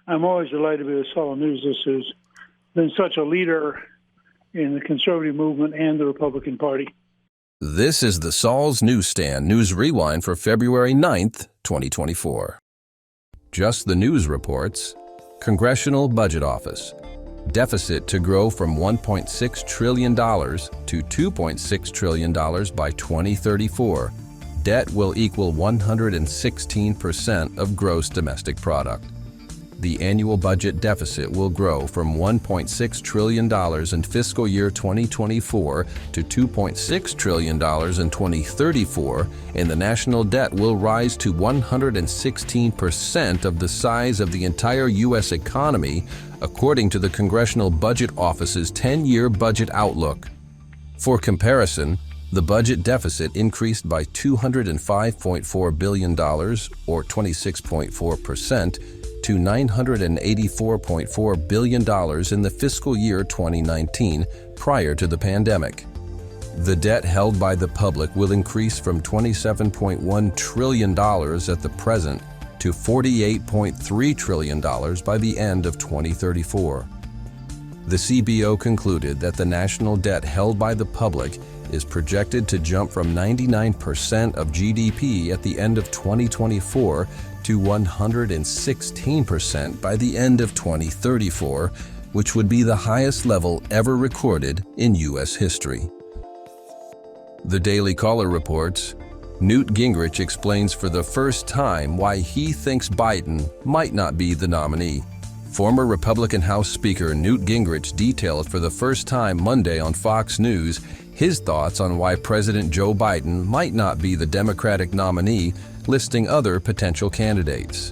I'm always delighted to be with Saul News. This has been such a leader in the conservative movement and the Republican Party. This is the Saul's Newsstand News Rewind for February 9th, 2024. Just the news reports. Congressional Budget Office. Deficit to grow from $1.6 trillion to $2.6 trillion by 2034. Debt will equal 116% of gross domestic product. The annual budget deficit will grow from $1.6 trillion in fiscal year 2024 to $2.6 trillion in 2034, and the national debt will rise to 116% of the size of the entire U.S. economy, according to the Congressional Budget Office's 10-year budget outlook. For comparison, the budget deficit increased by $205.4 billion, or 26.4%, to $984.4 billion in the fiscal year 2019, prior to the pandemic. The debt held by the public will increase from $27.1 trillion at the present to $48.3 trillion by the end of 2034. The CBO concluded that the national debt held by the public is projected to jump from 99% of GDP at the end of 2024 to 116% by the end of 2034, which would be the highest level ever recorded in U.S. history. The Daily Caller reports, Newt Gingrich explains for the first time why he thinks Biden might not be the nominee. Former Republican House Speaker Newt Gingrich detailed for the first time Monday on Fox News his thoughts on why President Joe Biden might not be the Democratic nominee, listing other potential candidates.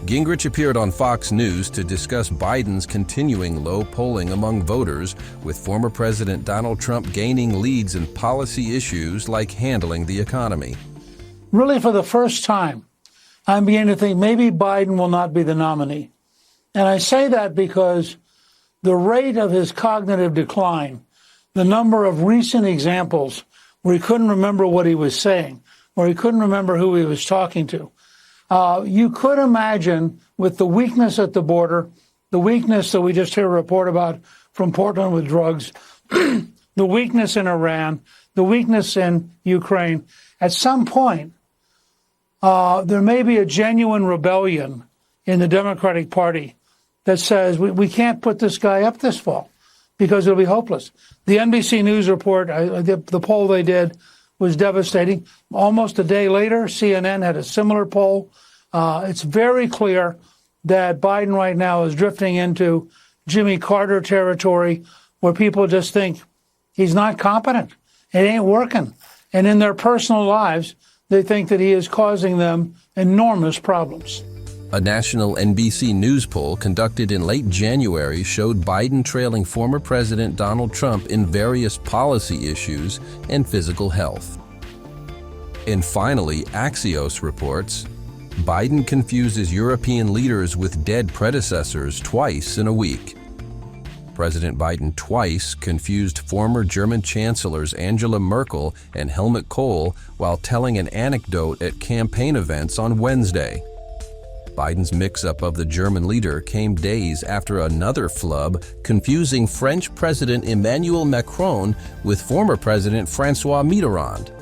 Gingrich appeared on Fox News to discuss Biden's continuing low polling among voters, with former President Donald Trump gaining leads in policy issues like handling the economy. Really, for the first time, I'm beginning to think maybe Biden will not be the nominee. And I say that because the rate of his cognitive decline, the number of recent examples where he couldn't remember what he was saying, or he couldn't remember who he was talking to. You could imagine, with the weakness at the border, the weakness that we just heard a report about from Portland with drugs, the weakness in Iran, the weakness in Ukraine, at some point, there may be a genuine rebellion in the Democratic Party that says we can't put this guy up this fall because it'll be hopeless. The NBC News report, the poll they did, was devastating. Almost a day later, CNN had a similar poll. It's very clear that Biden right now is drifting into Jimmy Carter territory, where people just think he's not competent. It ain't working. And in their personal lives, they think that he is causing them enormous problems. A national NBC News poll conducted in late January showed Biden trailing former President Donald Trump in various policy issues and physical health. And finally, Axios reports, Biden confuses European leaders with dead predecessors twice in a week. President Biden twice confused former German chancellors Angela Merkel and Helmut Kohl while telling an anecdote at campaign events on Wednesday. Biden's mix-up of the German leader came days after another flub confusing French President Emmanuel Macron with former President François Mitterrand.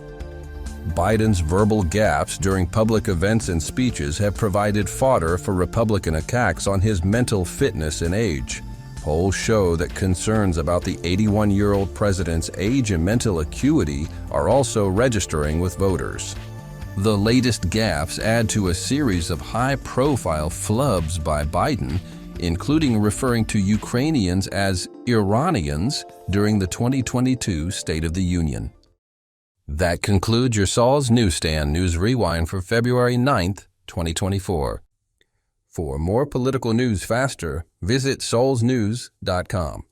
Biden's verbal gaffes during public events and speeches have provided fodder for Republican attacks on his mental fitness and age. Polls show that concerns about the 81-year-old president's age and mental acuity are also registering with voters. The latest gaffes add to a series of high-profile flubs by Biden, including referring to Ukrainians as Iranians during the 2022 State of the Union. That concludes your Saul's Newsstand News Rewind for February 9th, 2024. For more political news faster, visit saulsnews.com.